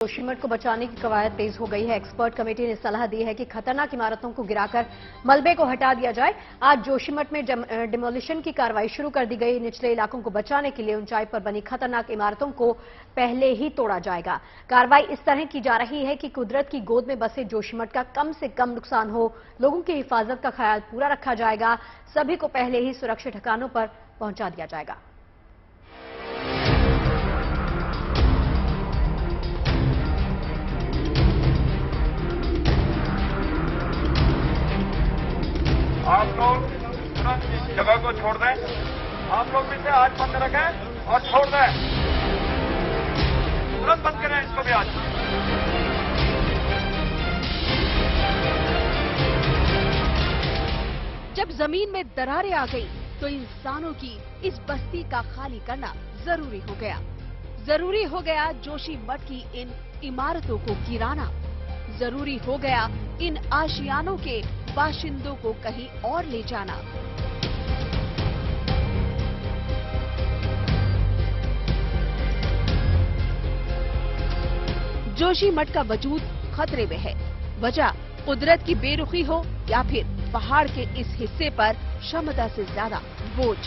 जोशीमठ को बचाने की कवायद तेज हो गई है। एक्सपर्ट कमेटी ने सलाह दी है कि खतरनाक इमारतों को गिराकर मलबे को हटा दिया जाए। आज जोशीमठ में डिमोलिशन की कार्रवाई शुरू कर दी गई। निचले इलाकों को बचाने के लिए ऊंचाई पर बनी खतरनाक इमारतों को पहले ही तोड़ा जाएगा। कार्रवाई इस तरह की जा रही है कि कुदरत की गोद में बसे जोशीमठ का कम से कम नुकसान हो। लोगों की हिफाजत का ख्याल पूरा रखा जाएगा। सभी को पहले ही सुरक्षित ठिकानों पर पहुंचा दिया जाएगा। आप लोग तुरंत इस जगह को छोड़ दें। आप लोग भी से आज बंद रखें और छोड़ दें। तुरंत बंद करें इसको भी आज। जब जमीन में दरारें आ गई तो इंसानों की इस बस्ती का खाली करना जरूरी हो गया। जरूरी हो गया जोशीमठ की इन इमारतों को गिराना। जरूरी हो गया इन आशियानों के बाशिंदों को कहीं और ले जाना। जोशीमठ का वजूद खतरे में है। वजह कुदरत की बेरुखी हो या फिर पहाड़ के इस हिस्से पर क्षमता से ज्यादा बोझ।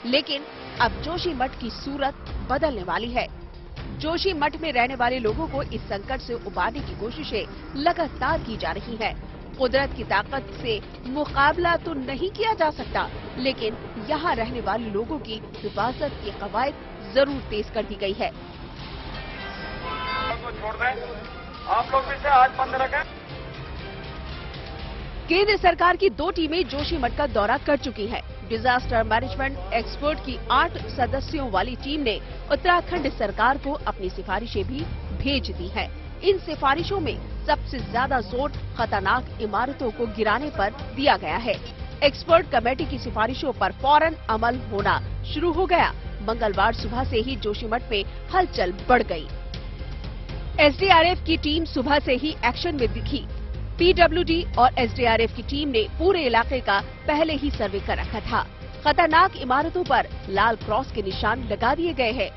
लेकिन अब जोशीमठ की सूरत बदलने वाली है। जोशीमठ में रहने वाले लोगों को इस संकट से उबारने की कोशिशें लगातार की जा रही हैं। कुदरत की ताकत से मुकाबला तो नहीं किया जा सकता, लेकिन यहाँ रहने वाले लोगों की हिफाजत की कवायद जरूर तेज कर दी गई है। छोड़ दें। आप लोग भी से आज बंद रखें। केंद्र सरकार की 2 टीमें जोशीमठ का दौरा कर चुकी हैं। डिजास्टर मैनेजमेंट एक्सपर्ट की 8 सदस्यों वाली टीम ने उत्तराखंड सरकार को अपनी सिफारिशें भी भेज दी हैं। इन सिफारिशों में सबसे ज्यादा जोर खतरनाक इमारतों को गिराने पर दिया गया है। एक्सपर्ट कमेटी की सिफारिशों पर फौरन अमल होना शुरू हो गया। मंगलवार सुबह से ही जोशीमठ में हलचल बढ़ गई। एसडीआरएफ की टीम सुबह से ही एक्शन में दिखी। पीडब्ल्यूडी और एसडीआरएफ की टीम ने पूरे इलाके का पहले ही सर्वे कर रखा था। खतरनाक इमारतों पर लाल क्रॉस के निशान लगा दिए गए हैं।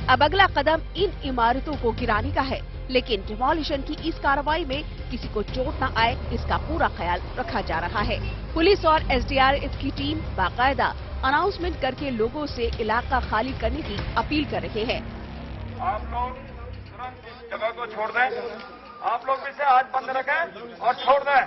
अब अगला कदम इन इमारतों को गिराने का है, लेकिन डिमोलिशन की इस कार्रवाई में किसी को चोट न आए, इसका पूरा ख्याल रखा जा रहा है। पुलिस और एसडीआरएफ की टीम बाकायदा अनाउंसमेंट करके लोगों से इलाका खाली करने की अपील कर रहे हैं। आप लोग तुरंत इस जगह को छोड़ दें। आप लोग भी से आज बंद रखें और छोड़ दें।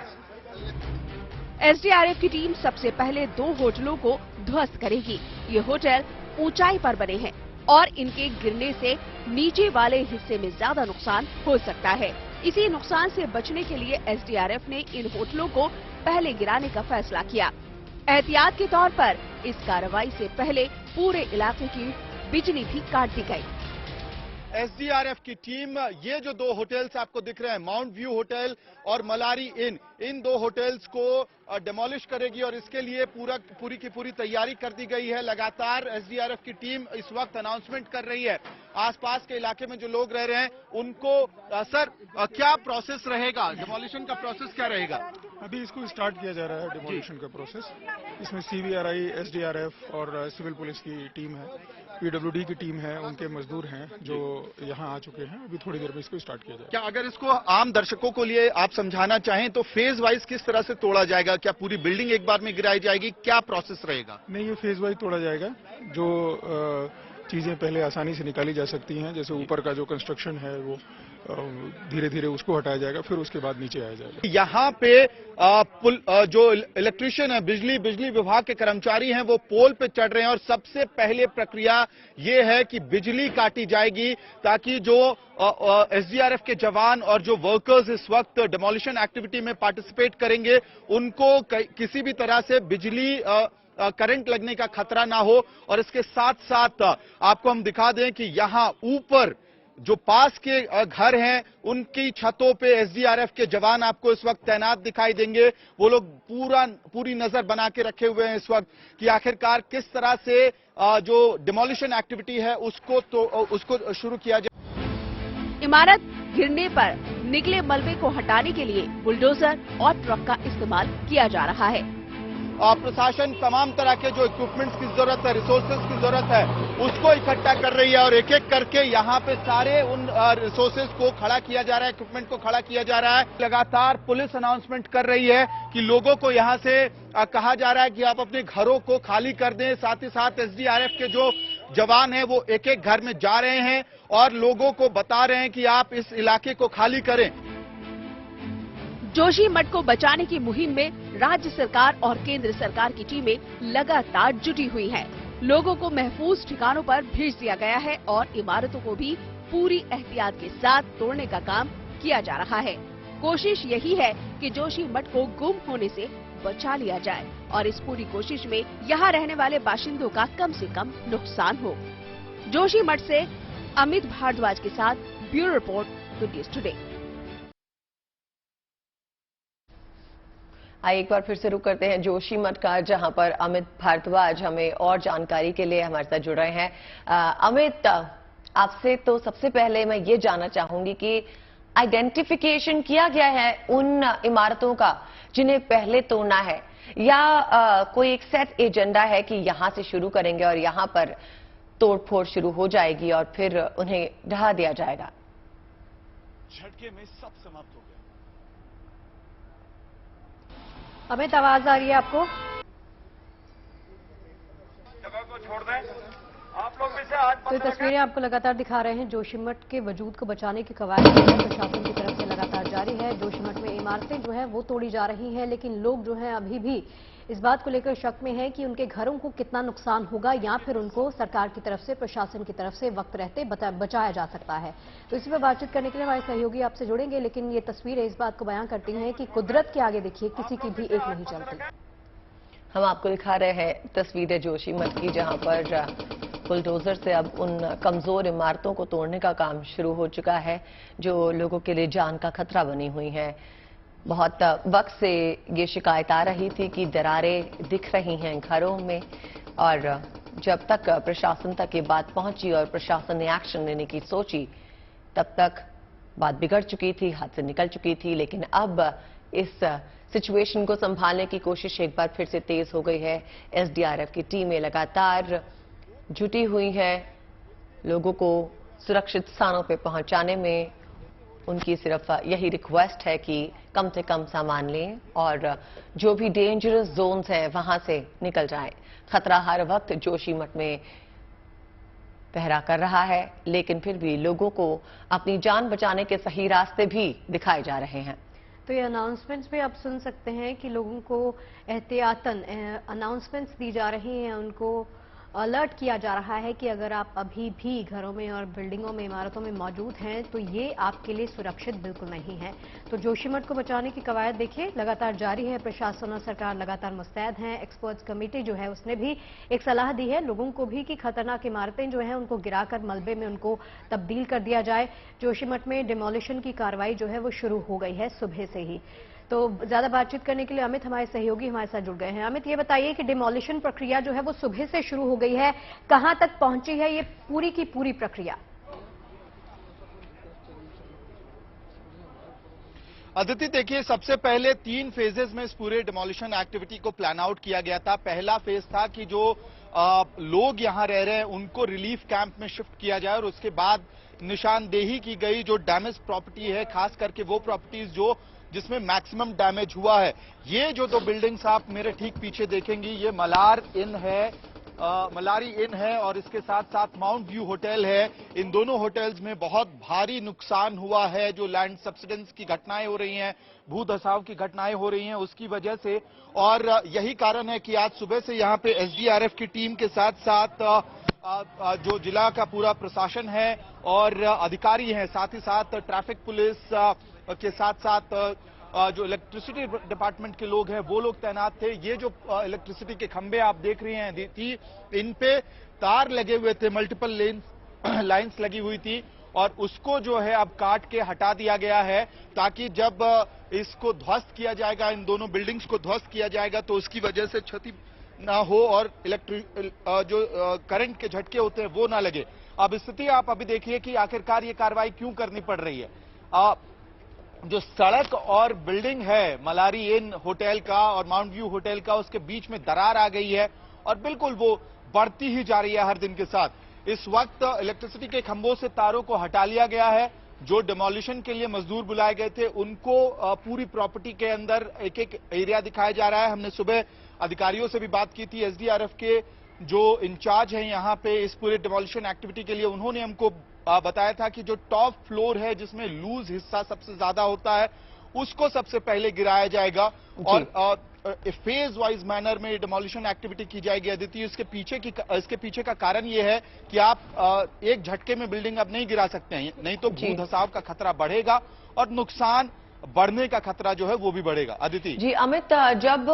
एसडीआरएफ की टीम सबसे पहले 2 होटलों को ध्वस्त करेगी। ये होटल ऊंचाई पर बने हैं और इनके गिरने से नीचे वाले हिस्से में ज्यादा नुकसान हो सकता है। इसी नुकसान से बचने के लिए एसडीआरएफ ने इन होटलों को पहले गिराने का फैसला किया। एहतियात के तौर पर इस कार्रवाई से पहले पूरे इलाके की बिजली भी काट दी गई। एसडीआरएफ की टीम ये जो 2 होटल्स आपको दिख रहे हैं, माउंट व्यू होटल और मलारी इन 2 होटल्स को डिमोलिश करेगी और इसके लिए पूरी की पूरी तैयारी कर दी गई है। लगातार एसडीआरएफ की टीम इस वक्त अनाउंसमेंट कर रही है। आसपास के इलाके में जो लोग रह रहे हैं उनको सर क्या प्रोसेस रहेगा, डिमोलिशन का प्रोसेस क्या रहेगा? अभी इसको स्टार्ट किया जा रहा है डिमोलिशन का प्रोसेस। इसमें सीबीआरआई, एसडीआरएफ और सिविल पुलिस की टीम है, पीडब्ल्यूडी की टीम है, उनके मजदूर हैं जो यहाँ आ चुके हैं। अभी थोड़ी देर में इसको स्टार्ट किया जाएगा। क्या अगर इसको आम दर्शकों को लिए आप समझाना चाहें तो फेज वाइज किस तरह से तोड़ा जाएगा? क्या पूरी बिल्डिंग एक बार में गिराई जाएगी? क्या प्रोसेस रहेगा? नहीं, ये फेज वाइज तोड़ा जाएगा। जो चीजें पहले आसानी से निकाली जा सकती हैं, जैसे ऊपर का जो कंस्ट्रक्शन है वो धीरे धीरे उसको हटाया जाएगा, फिर उसके बाद नीचे आया जाएगा। यहाँ पे जो इलेक्ट्रिशियन है, बिजली विभाग के कर्मचारी हैं, वो पोल पे चढ़ रहे हैं और सबसे पहले प्रक्रिया ये है कि बिजली काटी जाएगी ताकि जो एसडीआरएफ के जवान और जो वर्कर्स इस वक्त डिमोलिशन एक्टिविटी में पार्टिसिपेट करेंगे उनको किसी भी तरह से बिजली करंट लगने का खतरा ना हो। और इसके साथ साथ आपको हम दिखा दें कि यहां ऊपर जो पास के घर हैं उनकी छतों पे एसडीआरएफ के जवान आपको इस वक्त तैनात दिखाई देंगे। वो लोग पूरी नजर बना के रखे हुए हैं इस वक्त कि आखिरकार किस तरह से जो डिमोलिशन एक्टिविटी है उसको शुरू किया जाए। इमारत गिरने पर निकले मलबे को हटाने के लिए बुलडोजर और ट्रक का इस्तेमाल किया जा रहा है। प्रशासन तमाम तरह के जो इक्विपमेंट्स की जरूरत है, रिसोर्सेज की जरूरत है, उसको इकट्ठा कर रही है और एक एक करके यहाँ पे सारे उन रिसोर्सेज को खड़ा किया जा रहा है, इक्विपमेंट को खड़ा किया जा रहा है। लगातार पुलिस अनाउंसमेंट कर रही है कि लोगों को यहाँ से कहा जा रहा है कि आप अपने घरों को खाली कर दें। साथ ही साथ एसडीआरएफ के जो जवान हैं वो एक एक घर में जा रहे हैं और लोगों को बता रहे हैं कि आप इस इलाके को खाली करें। जोशीमठ को बचाने की मुहिम में राज्य सरकार और केंद्र सरकार की टीमें लगातार जुटी हुई हैं। लोगों को महफूज ठिकानों पर भेज दिया गया है और इमारतों को भी पूरी एहतियात के साथ तोड़ने का काम किया जा रहा है। कोशिश यही है कि जोशीमठ को गुम होने से बचा लिया जाए और इस पूरी कोशिश में यहाँ रहने वाले बाशिंदों का कम से कम नुकसान हो। जोशीमठ से अमित भारद्वाज के साथ bureau report, good news today. आइए एक बार फिर से रुक करते हैं जोशीमठ का, जहां पर अमित भारद्वाज हमें और जानकारी के लिए हमारे साथ जुड़ रहे हैं। अमित, आपसे तो सबसे पहले मैं ये जानना चाहूंगी कि आइडेंटिफिकेशन किया गया है उन इमारतों का जिन्हें पहले तोड़ना है, या कोई एक सेट एजेंडा है कि यहां से शुरू करेंगे और यहां पर तोड़फोड़ शुरू हो जाएगी और फिर उन्हें ढहा दिया जाएगा? झटके में सब समाप्त हो गया। अमित, आवाज आ रही है आपको? जगह को छोड़ दें। आप लोग भी से आज तो ये तस्वीरें आपको लगातार दिखा रहे हैं। जोशीमठ के वजूद को बचाने की कवायद जो है प्रशासन की तरफ से लगातार जारी है। जोशीमठ में इमारतें जो है वो तोड़ी जा रही हैं, लेकिन लोग जो हैं अभी भी इस बात को लेकर शक में हैं कि उनके घरों को कितना नुकसान होगा या फिर उनको सरकार की तरफ से, प्रशासन की तरफ से वक्त रहते बचाया जा सकता है। तो इसी पर बातचीत करने के लिए हमारे सहयोगी आपसे जुड़ेंगे, लेकिन ये तस्वीरें इस बात को बयां करती हैं कि कुदरत के आगे देखिए किसी की भी एक नहीं चलती। हम आपको दिखा रहे हैं तस्वीरें जोशीमठ की, जहां पर बुलडोजर से अब उन कमजोर इमारतों को तोड़ने का काम शुरू हो चुका है जो लोगों के लिए जान का खतरा बनी हुई हैं। बहुत वक्त से ये शिकायत आ रही थी कि दरारें दिख रही हैं घरों में, और जब तक प्रशासन तक ये बात पहुंची और प्रशासन ने एक्शन लेने की सोची, तब तक बात बिगड़ चुकी थी, हाथ से निकल चुकी थी। लेकिन अब इस सिचुएशन को संभालने की कोशिश एक बार फिर से तेज हो गई है। एसडीआरएफ की टीमें लगातार जुटी हुई है लोगों को सुरक्षित स्थानों पर पहुंचाने में। उनकी सिर्फ यही रिक्वेस्ट है कि कम से कम सामान लें और जो भी डेंजरस जोन्स हैं वहां से निकल जाएं। खतरा हर वक्त जोशीमठ में पहरा कर रहा है, लेकिन फिर भी लोगों को अपनी जान बचाने के सही रास्ते भी दिखाए जा रहे हैं। तो ये अनाउंसमेंट्स भी आप सुन सकते हैं कि लोगों को एहतियातन अनाउंसमेंट्स दी जा रही हैं, उनको अलर्ट किया जा रहा है कि अगर आप अभी भी घरों में और बिल्डिंगों में, इमारतों में मौजूद हैं तो ये आपके लिए सुरक्षित बिल्कुल नहीं है। तो जोशीमठ को बचाने की कवायद देखिए लगातार जारी है। प्रशासन और सरकार लगातार मुस्तैद हैं। एक्सपर्ट्स कमेटी जो है उसने भी एक सलाह दी है लोगों को भी कि खतरनाक इमारतें जो हैं उनको गिराकर मलबे में उनको तब्दील कर दिया जाए। जोशीमठ में डिमोलिशन की कार्रवाई जो है वो शुरू हो गई है सुबह से ही। तो ज्यादा बातचीत करने के लिए अमित, हमारे सहयोगी हमारे साथ जुड़ गए हैं। अमित, ये बताइए कि डिमोलिशन प्रक्रिया जो है वो सुबह से शुरू हो गई है, कहां तक पहुंची है ये पूरी की पूरी प्रक्रिया? अदिति, देखिए, सबसे पहले 3 फेजेस में इस पूरे डिमोलिशन एक्टिविटी को प्लान आउट किया गया था। पहला फेज था कि जो लोग यहां रह रहे हैं उनको रिलीफ कैंप में शिफ्ट किया जाए और उसके बाद निशानदेही की गई जो डैमेज प्रॉपर्टी है, खास करके वो प्रॉपर्टीज जो जिसमें मैक्सिमम डैमेज हुआ है। ये जो 2 बिल्डिंग्स आप मेरे ठीक पीछे देखेंगी, ये मलारी इन है और इसके साथ साथ माउंट व्यू होटल है। इन दोनों होटल्स में बहुत भारी नुकसान हुआ है। जो लैंड सब्सिडेंस की घटनाएं हो रही हैं, भू धसाव की घटनाएं हो रही हैं, उसकी वजह से। और यही कारण है कि आज सुबह से यहां पे एसडीआरएफ की टीम के साथ साथ जो जिला का पूरा प्रशासन है और अधिकारी हैं, साथ ही साथ ट्रैफिक पुलिस के साथ साथ जो इलेक्ट्रिसिटी डिपार्टमेंट के लोग हैं वो लोग तैनात थे। ये जो इलेक्ट्रिसिटी के खंभे आप देख रहे हैं थी, इन पे तार लगे हुए थे, मल्टीपल लाइंस लगी हुई थी और उसको जो है अब काट के हटा दिया गया है ताकि जब इसको ध्वस्त किया जाएगा, इन दोनों बिल्डिंग्स को ध्वस्त किया जाएगा तो उसकी वजह से क्षति ना हो और जो करंट के झटके होते हैं वो ना लगे। अब स्थिति आप अभी देखिए कि आखिरकार ये कार्रवाई क्यों करनी पड़ रही है। जो सड़क और बिल्डिंग है मलारी इन होटल का और माउंट व्यू होटल का, उसके बीच में दरार आ गई है और बिल्कुल वो बढ़ती ही जा रही है हर दिन के साथ। इस वक्त इलेक्ट्रिसिटी के खंभों से तारों को हटा लिया गया है। जो डिमोलिशन के लिए मजदूर बुलाए गए थे उनको पूरी प्रॉपर्टी के अंदर एक एक एरिया दिखाया जा रहा है। हमने सुबह अधिकारियों से भी बात की थी, एसडीआरएफ के जो इंचार्ज हैं यहां पे इस पूरे डिमोलिशन एक्टिविटी के लिए, उन्होंने हमको बताया था कि जो टॉप फ्लोर है जिसमें लूज हिस्सा सबसे ज्यादा होता है उसको सबसे पहले गिराया जाएगा और फेज वाइज मैनर में डिमोलिशन एक्टिविटी की जाएगी। अदिति, इसके पीछे का कारण यह है कि आप एक झटके में बिल्डिंग अब नहीं गिरा सकते हैं, नहीं तो भू धसाव का खतरा बढ़ेगा और नुकसान बढ़ने का खतरा जो है वो भी बढ़ेगा। अदिति जी अमित, जब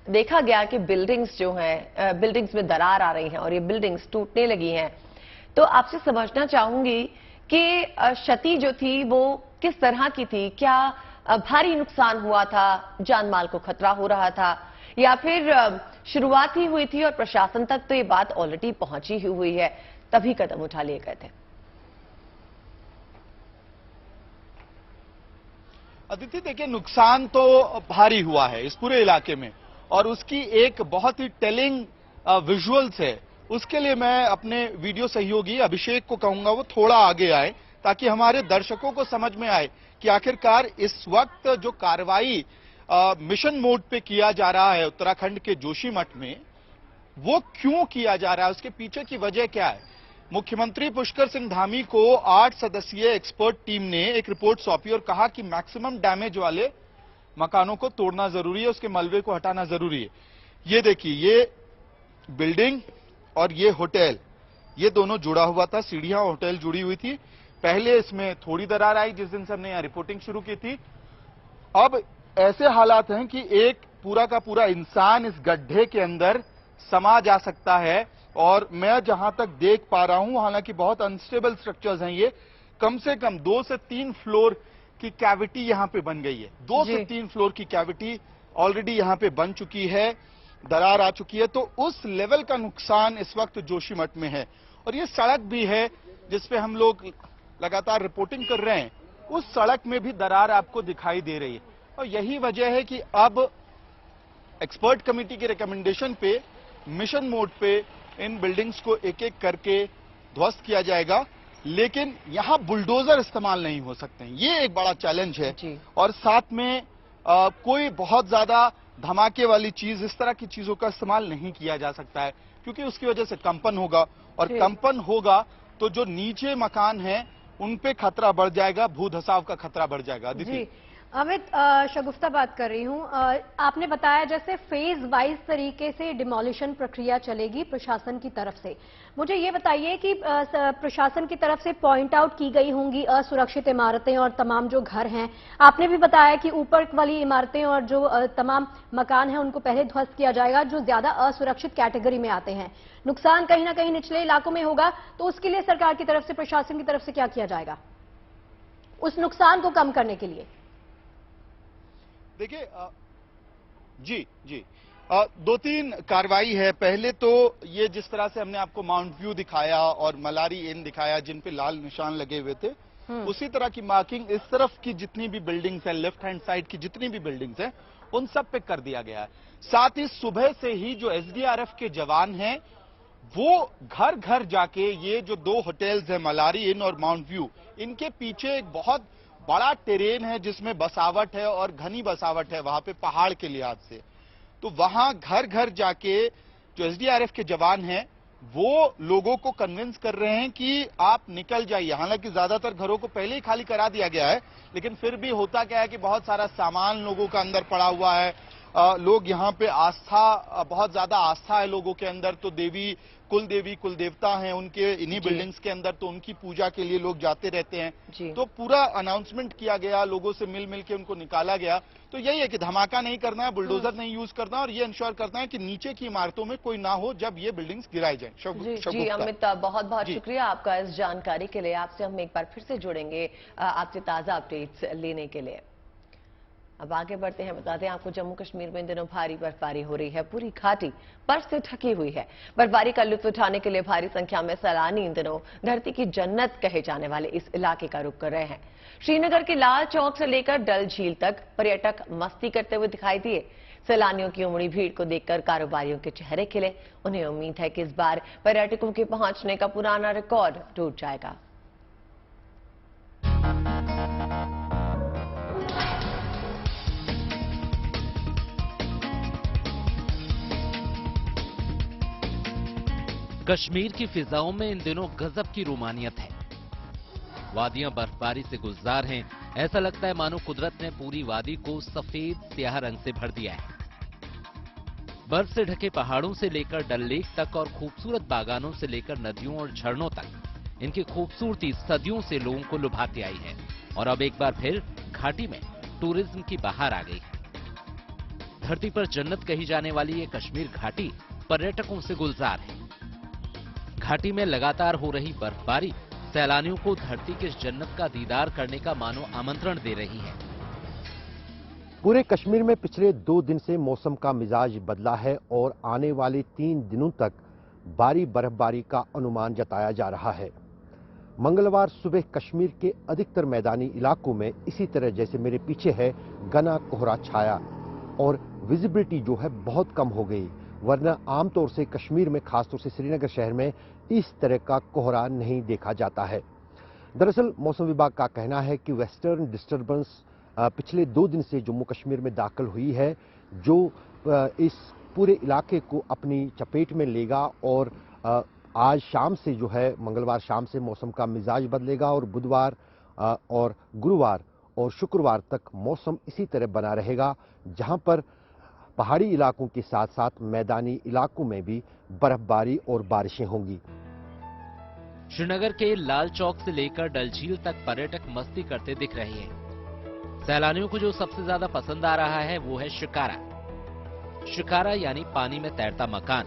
देखा गया कि बिल्डिंग्स जो हैं, बिल्डिंग्स में दरार आ रही हैं और ये बिल्डिंग्स टूटने लगी हैं, तो आपसे समझना चाहूंगी कि क्षति जो थी वो किस तरह की थी? क्या भारी नुकसान हुआ था, जान माल को खतरा हो रहा था, या फिर शुरुआत ही हुई थी और प्रशासन तक तो ये बात ऑलरेडी पहुंची ही हुई है, तभी कदम उठा लिए गए थे? अदिति देखिए, नुकसान तो भारी हुआ है इस पूरे इलाके में और उसकी एक बहुत ही टेलिंग विजुअल्स है। उसके लिए मैं अपने वीडियो सहयोगी अभिषेक को कहूंगा वो थोड़ा आगे आए ताकि हमारे दर्शकों को समझ में आए कि आखिरकार इस वक्त जो कार्रवाई मिशन मोड पे किया जा रहा है उत्तराखंड के जोशीमठ में, वो क्यों किया जा रहा है, उसके पीछे की वजह क्या है। मुख्यमंत्री पुष्कर सिंह धामी को 8 सदस्यीय एक्सपर्ट टीम ने एक रिपोर्ट सौंपी और कहा कि मैक्सिमम डैमेज वाले मकानों को तोड़ना जरूरी है, उसके मलबे को हटाना जरूरी है। ये देखिए, ये बिल्डिंग और ये होटल, ये दोनों जुड़ा हुआ था, सीढ़ियां होटल जुड़ी हुई थी। पहले इसमें थोड़ी दरार आई जिस दिन से हमने यहां रिपोर्टिंग शुरू की थी। अब ऐसे हालात हैं कि एक पूरा का पूरा इंसान इस गड्ढे के अंदर समा जा सकता है और मैं जहां तक देख पा रहा हूं, हालांकि बहुत अनस्टेबल स्ट्रक्चर्स हैं ये, कम से कम 2 से 3 फ्लोर की कैविटी यहां पे बन गई है। 2 से 3 फ्लोर की कैविटी ऑलरेडी यहां पे बन चुकी है, दरार आ चुकी है। तो उस लेवल का नुकसान इस वक्त जोशीमठ में है और ये सड़क भी है जिसपे हम लोग लगातार रिपोर्टिंग कर रहे हैं, उस सड़क में भी दरार आपको दिखाई दे रही है। और यही वजह है कि अब एक्सपर्ट कमेटी के रिकमेंडेशन पे मिशन मोड पे इन बिल्डिंग्स को एक एक करके ध्वस्त किया जाएगा, लेकिन यहां बुलडोजर इस्तेमाल नहीं हो सकते हैं। ये एक बड़ा चैलेंज है और साथ में कोई बहुत ज्यादा धमाके वाली चीज, इस तरह की चीजों का इस्तेमाल नहीं किया जा सकता है क्योंकि उसकी वजह से कंपन होगा और कंपन होगा तो जो नीचे मकान हैं उन पे खतरा बढ़ जाएगा, भू धसाव का खतरा बढ़ जाएगा। जी अमित, शगुफ्ता बात कर रही हूं। आपने बताया जैसे फेज वाइज तरीके से डिमोलिशन प्रक्रिया चलेगी प्रशासन की तरफ से। मुझे ये बताइए कि प्रशासन की तरफ से पॉइंट आउट की गई होंगी असुरक्षित इमारतें और तमाम जो घर हैं। आपने भी बताया कि ऊपर वाली इमारतें और जो तमाम मकान हैं उनको पहले ध्वस्त किया जाएगा जो ज्यादा असुरक्षित कैटेगरी में आते हैं। नुकसान कहीं ना कहीं निचले इलाकों में होगा, तो उसके लिए सरकार की तरफ से, प्रशासन की तरफ से क्या किया जाएगा उस नुकसान को कम करने के लिए? देखिए जी 2-3 कार्रवाई है। पहले तो ये जिस तरह से हमने आपको माउंट व्यू दिखाया और मलारी इन दिखाया जिन पे लाल निशान लगे हुए थे, उसी तरह की मार्किंग इस तरफ की जितनी भी बिल्डिंग्स हैं, लेफ्ट हैंड साइड की जितनी भी बिल्डिंग्स हैं, उन सब पे कर दिया गया है। साथ ही सुबह से ही जो एसडीआरएफ के जवान हैं वो घर घर जाके ये जो 2 होटल्स हैं मलारी इन और माउंट व्यू, इनके पीछे एक बहुत बड़ा टेरेन है जिसमें बसावट है और घनी बसावट है वहां पे पहाड़ के लिहाज से। तो वहां घर घर जाके जो एसडीआरएफ के जवान हैं वो लोगों को कन्विंस कर रहे हैं कि आप निकल जाइए। हालांकि ज्यादातर घरों को पहले ही खाली करा दिया गया है, लेकिन फिर भी होता क्या है कि बहुत सारा सामान लोगों का अंदर पड़ा हुआ है। लोग यहाँ पे आस्था, बहुत ज्यादा आस्था है लोगों के अंदर, तो देवी कुल देवता हैं उनके इन्हीं बिल्डिंग्स के अंदर, तो उनकी पूजा के लिए लोग जाते रहते हैं। तो पूरा अनाउंसमेंट किया गया, लोगों से मिल के उनको निकाला गया। तो यही है कि धमाका नहीं करना है, बुलडोजर नहीं यूज करना और ये इंश्योर करना है कि नीचे की इमारतों में कोई ना हो जब ये बिल्डिंग्स गिराई जाए। जी अमित, बहुत बहुत शुक्रिया आपका इस जानकारी के लिए। आपसे हम एक बार फिर से जुड़ेंगे आपसे ताजा अपडेट्स लेने के लिए। अब आगे बढ़ते हैं, बता दें आपको जम्मू कश्मीर में इन दिनों भारी बर्फबारी हो रही है। पूरी घाटी बर्फ से ढकी हुई है। बर्फबारी का लुत्फ उठाने के लिए भारी संख्या में सैलानी इन दिनों धरती की जन्नत कहे जाने वाले इस इलाके का रुख कर रहे हैं। श्रीनगर के लाल चौक से लेकर डल झील तक पर्यटक मस्ती करते हुए दिखाई दिए। सैलानियों की उमड़ी भीड़ को देखकर कारोबारियों के चेहरे खिले। उन्हें उम्मीद है कि इस बार पर्यटकों के पहुंचने का पुराना रिकॉर्ड टूट जाएगा। कश्मीर की फिजाओं में इन दिनों गजब की रोमानियत है। वादियां बर्फबारी से गुलजार हैं। ऐसा लगता है मानो कुदरत ने पूरी वादी को सफेद स्याह रंग से भर दिया है। बर्फ से ढके पहाड़ों से लेकर डल लेक तक और खूबसूरत बागानों से लेकर नदियों और झरनों तक इनकी खूबसूरती सदियों से लोगों को लुभाती आई है। और अब एक बार फिर घाटी में टूरिज्म की बहार आ गई। धरती पर जन्नत कही जाने वाली ये कश्मीर घाटी पर्यटकों से गुलजार है। घाटी में लगातार हो रही बर्फबारी सैलानियों को धरती की इस जन्नत का दीदार करने का मानो आमंत्रण दे रही है। पूरे कश्मीर में पिछले 2 दिन से मौसम का मिजाज बदला है और आने वाले 3 दिनों तक भारी बर्फबारी का अनुमान जताया जा रहा है। मंगलवार सुबह कश्मीर के अधिकतर मैदानी इलाकों में इसी तरह जैसे मेरे पीछे है घना कोहरा छाया और विजिबिलिटी जो है बहुत कम हो गई, वरना आमतौर से कश्मीर में खासतौर से श्रीनगर शहर में इस तरह का कोहरा नहीं देखा जाता है। दरअसल मौसम विभाग का कहना है कि वेस्टर्न डिस्टर्बेंस पिछले 2 दिन से जम्मू कश्मीर में दाखिल हुई है, जो इस पूरे इलाके को अपनी चपेट में लेगा और आज शाम से जो है मंगलवार शाम से मौसम का मिजाज बदलेगा और बुधवार और गुरुवार और शुक्रवार तक मौसम इसी तरह बना रहेगा, जहां पर पहाड़ी इलाकों के साथ साथ मैदानी इलाकों में भी बर्फबारी और बारिशें होंगी। श्रीनगर के लाल चौक से लेकर डल झील तक पर्यटक मस्ती करते दिख रहे हैं। सैलानियों को जो सबसे ज्यादा पसंद आ रहा है वो है शिकारा। शिकारा यानी पानी में तैरता मकान।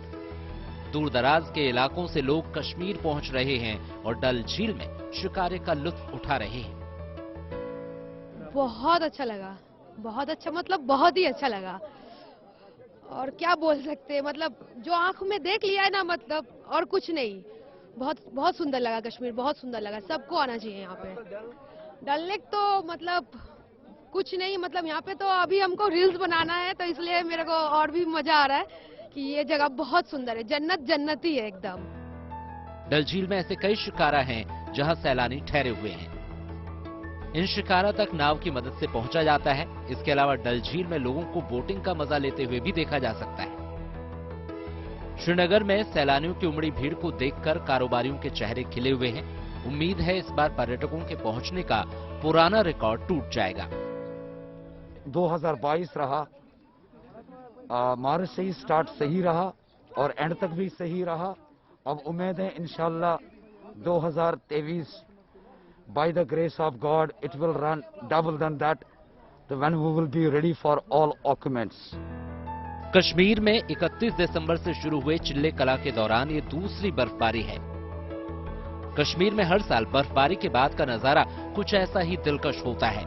दूर दराज के इलाकों से लोग कश्मीर पहुंच रहे हैं और डल झील में शिकारे का लुत्फ उठा रहे हैं। बहुत अच्छा लगा, बहुत अच्छा, मतलब बहुत ही अच्छा लगा। और क्या बोल सकते हैं, मतलब जो आंखों में देख लिया है ना, मतलब और कुछ नहीं। बहुत बहुत सुंदर लगा कश्मीर, बहुत सुंदर लगा। सबको आना चाहिए यहाँ पे। डल लेक तो मतलब कुछ नहीं, मतलब यहाँ पे तो अभी हमको रील्स बनाना है, तो इसलिए मेरे को और भी मजा आ रहा है कि ये जगह बहुत सुंदर है। जन्नत जन्नती है एकदम। डल झील में ऐसे कई शिकारा हैं जहां सैलानी ठहरे हुए हैं। इन शिकारा तक नाव की मदद से पहुंचा जाता है। इसके अलावा डल झील में लोगों को बोटिंग का मजा लेते हुए भी देखा जा सकता है। श्रीनगर में सैलानियों की उमड़ी भीड़ को देखकर कारोबारियों के चेहरे खिले हुए हैं। उम्मीद है इस बार पर्यटकों के पहुंचने का पुराना रिकॉर्ड टूट जाएगा। 2022 रहा, मार्च से ही स्टार्ट सही रहा और एंड तक भी सही रहा। अब उम्मीद है इंशाल्लाह 2023 by the grace of God it will run double than that, when we will be ready for all occupants. Kashmir में 31 दिसंबर से शुरू हुए चिल्ले कला के दौरान ये दूसरी बर्फबारी है। कश्मीर में हर साल बर्फबारी के बाद का नजारा कुछ ऐसा ही दिलकश होता है।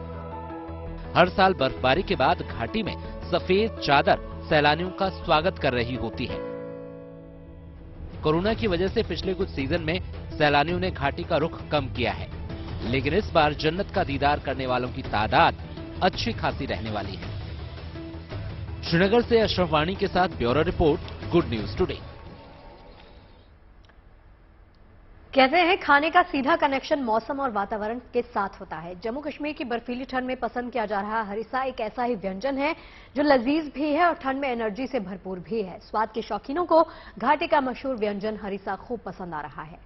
हर साल बर्फबारी के बाद घाटी में सफेद चादर सैलानियों का स्वागत कर रही होती है। कोरोना की वजह से पिछले कुछ सीजन में सैलानियों ने घाटी का रुख कम किया है, लेकिन इस बार जन्नत का दीदार करने वालों की तादाद अच्छी खासी रहने वाली है। श्रीनगर से अशरफ वाणी के साथ bureau report, good news today. कहते हैं खाने का सीधा कनेक्शन मौसम और वातावरण के साथ होता है। जम्मू कश्मीर की बर्फीली ठंड में पसंद किया जा रहा हरिसा एक ऐसा ही व्यंजन है जो लजीज भी है और ठंड में एनर्जी से भरपूर भी है। स्वाद के शौकीनों को घाटी का मशहूर व्यंजन हरिसा खूब पसंद आ रहा है।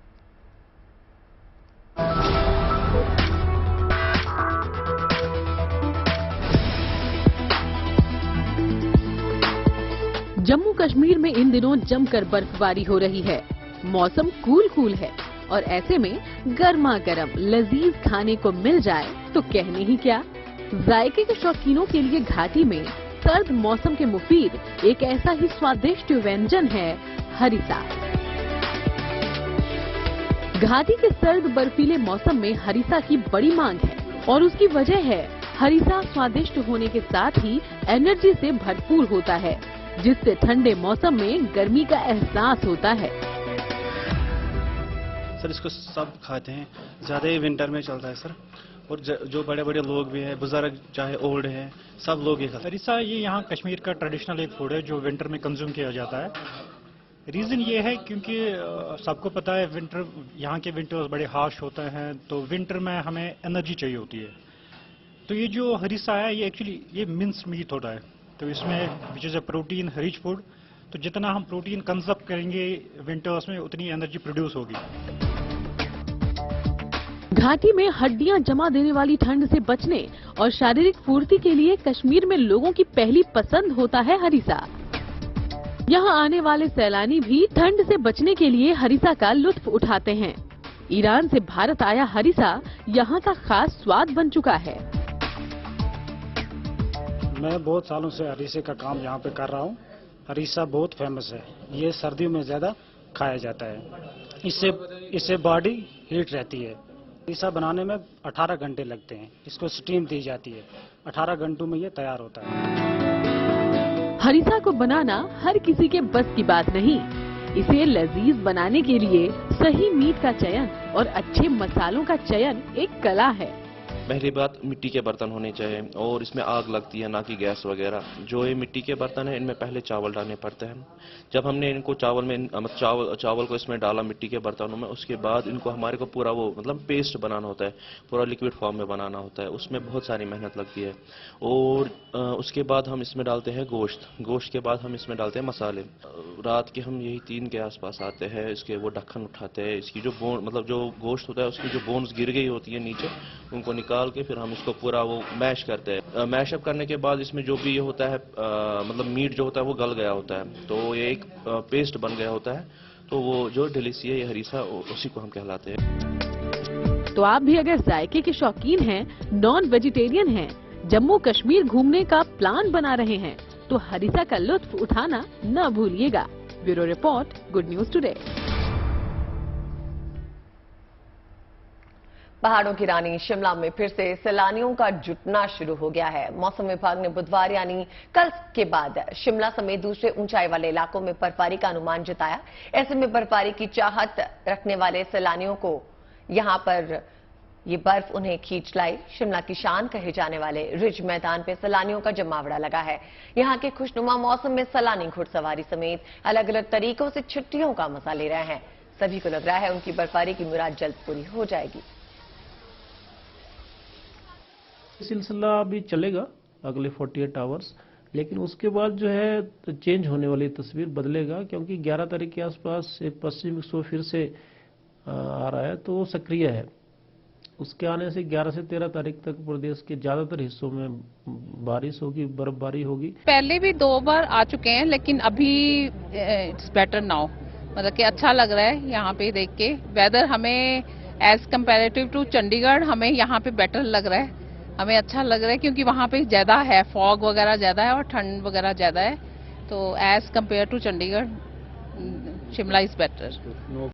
जम्मू कश्मीर में इन दिनों जमकर बर्फबारी हो रही है। मौसम कूल है और ऐसे में गर्मा गर्म लजीज खाने को मिल जाए तो कहने ही क्या। जायके के शौकीनों के लिए घाटी में सर्द मौसम के मुफीद एक ऐसा ही स्वादिष्ट व्यंजन है हरिसा। घाटी के सर्द बर्फीले मौसम में हरिसा की बड़ी मांग है और उसकी वजह है हरीसा स्वादिष्ट होने के साथ ही एनर्जी से भरपूर होता है, जिससे ठंडे मौसम में गर्मी का एहसास होता है। सर इसको सब खाते हैं, ज्यादा ही विंटर में चलता है सर, और जो बड़े बड़े लोग भी हैं, बुजुर्ग चाहे ओल्ड हैं, सब लोग ये खाते हैं। हरीसा ये यहाँ कश्मीर का ट्रेडिशनल एक फूड है जो विंटर में कंज्यूम किया जाता है। रीजन ये है क्योंकि सबको पता है विंटर, यहाँ के विंटर्स बड़े हार्श होते हैं, तो विंटर में हमें एनर्जी चाहिए होती है। तो ये जो हरीसा है ये एक्चुअली ये मिन्स मीट होता है, तो इसमें which is a protein rich food, तो जितना हम प्रोटीन कंजप्ट करेंगे विंटर्स में उतनी एनर्जी प्रोड्यूस होगी। घाटी में हड्डियां जमा देने वाली ठंड से बचने और शारीरिक फुर्ती के लिए कश्मीर में लोगों की पहली पसंद होता है हरीसा। यहाँ आने वाले सैलानी भी ठंड से बचने के लिए हरीसा का लुत्फ उठाते हैं। ईरान से भारत आया हरीसा यहाँ का खास स्वाद बन चुका है। मैं बहुत सालों से हरीसे का काम यहाँ पे कर रहा हूँ। हरीसा बहुत फेमस है, ये सर्दियों में ज्यादा खाया जाता है। इससे बॉडी हीट रहती है। हरीसा बनाने में 18 घंटे लगते हैं, इसको स्टीम दी जाती है, 18 घंटों में ये तैयार होता है। हरीसा को बनाना हर किसी के बस की बात नहीं। इसे लजीज बनाने के लिए सही मीट का चयन और अच्छे मसालों का चयन एक कला है। पहली बात मिट्टी के बर्तन होने चाहिए और इसमें आग लगती है, ना कि गैस वगैरह। जो ये मिट्टी के बर्तन है इनमें पहले चावल डालने पड़ते हैं। जब हमने इनको चावल को इसमें डाला मिट्टी के बर्तनों में, उसके बाद इनको हमारे को पूरा वो मतलब पेस्ट बनाना होता है, पूरा लिक्विड फॉर्म में बनाना होता है। उसमें बहुत सारी मेहनत लगती है। और उसके बाद हम इसमें डालते हैं गोश्त के बाद हम इसमें डालते हैं मसाले। रात के हम यही 3 के आसपास आते हैं, इसके वो ढक्कन उठाते हैं, इसकी जो बोन मतलब जो गोश्त होता है उसकी जो बोन्स गिर गई होती है नीचे, उनको निकाल के फिर हम इसको पूरा वो मैश करते हैं। मैशअप करने के बाद इसमें जो भी ये होता है मतलब मीट जो होता है वो गल गया होता है, तो ये एक पेस्ट बन गया होता है। तो वो जो डिलीसी है ये हरीसा, उसी को हम कहलाते हैं। तो आप भी अगर जायके के शौकीन हैं, नॉन वेजिटेरियन हैं, जम्मू कश्मीर घूमने का प्लान बना रहे हैं, तो हरीसा का लुत्फ उठाना न भूलिएगा। Bureau report, good news today. पहाड़ों की रानी शिमला में फिर से सैलानियों का जुटना शुरू हो गया है। मौसम विभाग ने बुधवार यानी कल के बाद शिमला समेत दूसरे ऊंचाई वाले इलाकों में बर्फबारी का अनुमान जताया। ऐसे में बर्फबारी की चाहत रखने वाले सैलानियों को यहां पर ये बर्फ उन्हें खींच लाई। शिमला की शान कहे जाने वाले रिज मैदान पे सैलानियों का जमावड़ा लगा है। यहाँ के खुशनुमा मौसम में सैलानी घुड़सवारी समेत अलग अलग तरीकों से छुट्टियों का मजा ले रहे हैं। सभी को लग रहा है उनकी बर्फबारी की मुराद जल्द पूरी हो जाएगी। सिलसिला अभी चलेगा अगले 48 आवर्स, लेकिन उसके बाद जो है तो चेंज होने वाली तस्वीर बदलेगा, क्योंकि 11 तारीख के आसपास एक पश्चिमी विक्षोभ फिर से आ रहा है, तो वो सक्रिय है। उसके आने से 11 से 13 तारीख तक प्रदेश के ज्यादातर हिस्सों में बारिश होगी, बर्फबारी होगी। पहले भी 2 बार आ चुके हैं, लेकिन अभी इट्स बेटर नाउ, मतलब कि अच्छा लग रहा है यहाँ पे देख के। वेदर हमें एज कंपेरेटिव टू चंडीगढ़ हमें यहाँ पे बेटर लग रहा है, हमें अच्छा लग रहा है, क्योंकि वहाँ पे ज्यादा है, फॉग वगैरह ज्यादा है और ठंड वगैरह ज्यादा है। तो as compare to Chandigarh Shimla is better.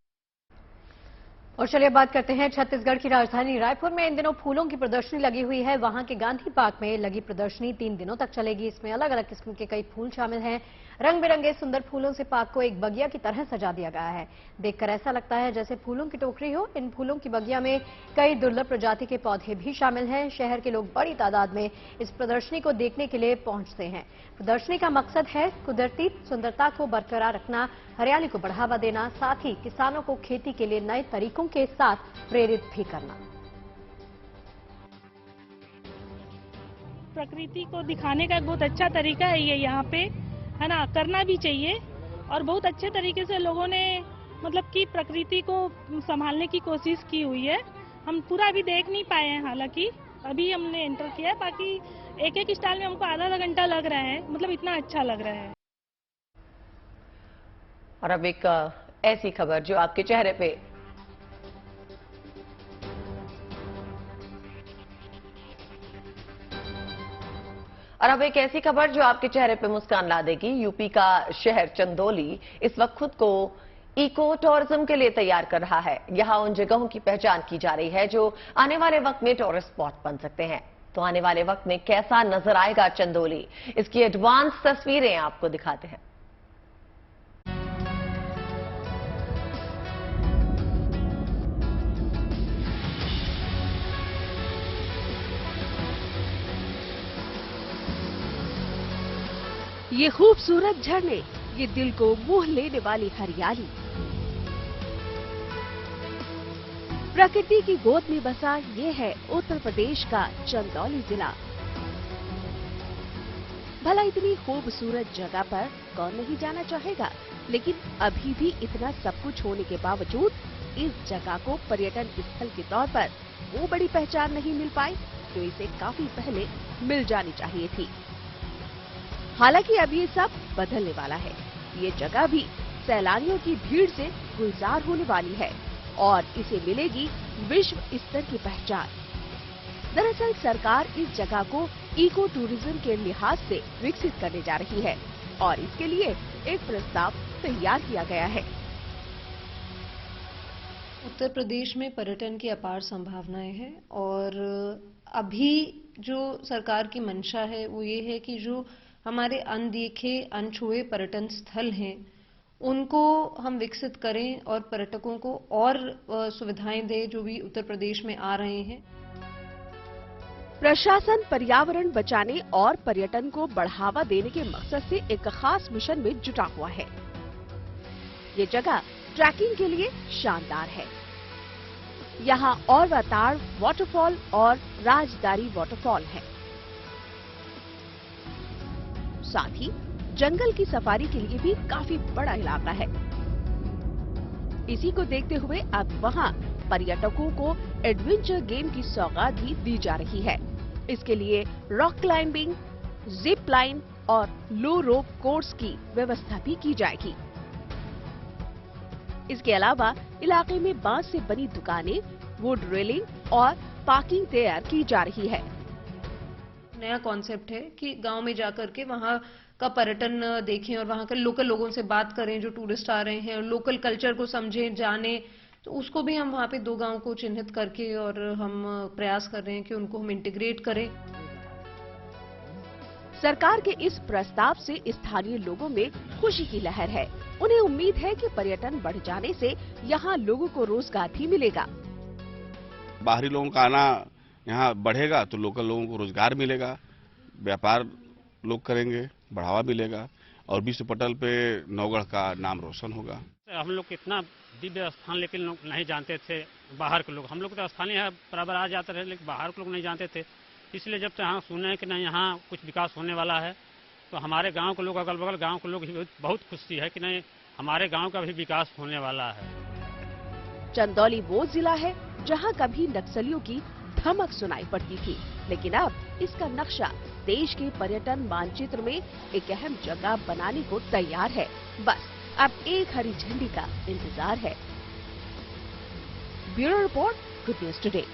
और चलिए बात करते हैं छत्तीसगढ़ की राजधानी रायपुर में इन दिनों फूलों की प्रदर्शनी लगी हुई है। वहां के गांधी पार्क में लगी प्रदर्शनी 3 दिनों तक चलेगी। इसमें अलग अलग किस्म के कई फूल शामिल हैं। रंग बिरंगे सुंदर फूलों से पार्क को एक बगिया की तरह सजा दिया गया है। देखकर ऐसा लगता है जैसे फूलों की टोकरी हो। इन फूलों की बगिया में कई दुर्लभ प्रजाति के पौधे भी शामिल हैं। शहर के लोग बड़ी तादाद में इस प्रदर्शनी को देखने के लिए पहुंचते हैं। प्रदर्शनी का मकसद है कुदरती सुंदरता को बरकरार रखना, हरियाली को बढ़ावा देना, साथ ही किसानों को खेती के लिए नए तरीकों के साथ प्रेरित भी करना। प्रकृति को दिखाने का एक बहुत अच्छा तरीका है ये, यहाँ पे है ना, करना भी चाहिए। और बहुत अच्छे तरीके से लोगों ने मतलब कि प्रकृति को संभालने की कोशिश की हुई है। हम पूरा अभी देख नहीं पाए हैं, हालांकि अभी हमने एंटर किया है। बाकी एक एक स्टाइल में हमको आधा घंटा लग रहा है, मतलब इतना अच्छा लग रहा है। और अब एक ऐसी खबर जो आपके चेहरे पे मुस्कान ला देगी। यूपी का शहर चंदौली इस वक्त खुद को इको टूरिज्म के लिए तैयार कर रहा है। यहां उन जगहों की पहचान की जा रही है जो आने वाले वक्त में टूरिस्ट स्पॉट बन सकते हैं। तो आने वाले वक्त में कैसा नजर आएगा चंदौली, इसकी एडवांस तस्वीरें आपको दिखाते हैं। ये खूबसूरत झरने, ये दिल को मोह लेने वाली हरियाली, प्रकृति की गोद में बसा ये है उत्तर प्रदेश का चंदौली जिला। भला इतनी खूबसूरत जगह पर कौन नहीं जाना चाहेगा, लेकिन अभी भी इतना सब कुछ होने के बावजूद इस जगह को पर्यटन स्थल के तौर पर वो बड़ी पहचान नहीं मिल पाई जो इसे काफी पहले मिल जानी चाहिए थी। हालांकि अब ये सब बदलने वाला है। ये जगह भी सैलानियों की भीड़ से गुलजार होने वाली है और इसे मिलेगी विश्व स्तर की पहचान। दरअसल सरकार इस जगह को इको टूरिज्म के लिहाज से विकसित करने जा रही है और इसके लिए एक प्रस्ताव तैयार किया गया है। उत्तर प्रदेश में पर्यटन की अपार संभावनाएं हैं और अभी जो सरकार की मंशा है वो ये है कि जो हमारे अनदेखे अनछुए पर्यटन स्थल हैं उनको हम विकसित करें और पर्यटकों को और सुविधाएं दें जो भी उत्तर प्रदेश में आ रहे हैं। प्रशासन पर्यावरण बचाने और पर्यटन को बढ़ावा देने के मकसद से एक खास मिशन में जुटा हुआ है। ये जगह ट्रैकिंग के लिए शानदार है। यहाँ औरवाताड़ वाटरफॉल और राजदारी वाटरफॉल है। साथ ही जंगल की सफारी के लिए भी काफी बड़ा इलाका है। इसी को देखते हुए अब वहाँ पर्यटकों को एडवेंचर गेम की सौगात भी दी जा रही है। इसके लिए रॉक क्लाइंबिंग, जिप लाइन और लो रोप कोर्स की व्यवस्था भी की जाएगी। इसके अलावा इलाके में बांस से बनी दुकानें, वुड रेलिंग और पार्किंग तैयार की जा रही है। नया कॉन्सेप्ट है कि गांव में जाकर के वहां का पर्यटन देखें और वहां के लोकल लोगों से बात करें जो टूरिस्ट आ रहे हैं और लोकल कल्चर को समझें, जानें। तो उसको भी हम वहां पे 2 गांव को चिन्हित करके और हम प्रयास कर रहे हैं कि उनको हम इंटीग्रेट करें। सरकार के इस प्रस्ताव से स्थानीय लोगों में खुशी की लहर है। उन्हें उम्मीद है कि पर्यटन बढ़ जाने से यहाँ लोगों को रोजगार भी मिलेगा। बाहरी लोगों का आना यहाँ बढ़ेगा तो लोकल लोगों को रोजगार मिलेगा, व्यापार लोग करेंगे, बढ़ावा मिलेगा और विश्व पटल पे नौगढ़ का नाम रोशन होगा। हम लोग कितना दिव्य स्थान लेकिन लोग नहीं जानते थे, बाहर के लोग। हम लोग तो स्थानीय है बराबर आ जाते रहे, लेकिन बाहर के लोग नहीं जानते थे। इसलिए जब से यहाँ सुने कि नहीं यहाँ कुछ विकास होने वाला है तो हमारे गांव के लोग, अगल बगल गांव के लोग बहुत खुशी है कि नहीं हमारे गांव का भी विकास होने वाला है। चंदौली वो जिला है जहां कभी नक्सलियों की धमक सुनाई पड़ती थी, लेकिन अब इसका नक्शा देश के पर्यटन मानचित्र में एक अहम जगह बनाने को तैयार है। बस अब एक हरी झंडी का इंतजार है। Bureau report, good news today.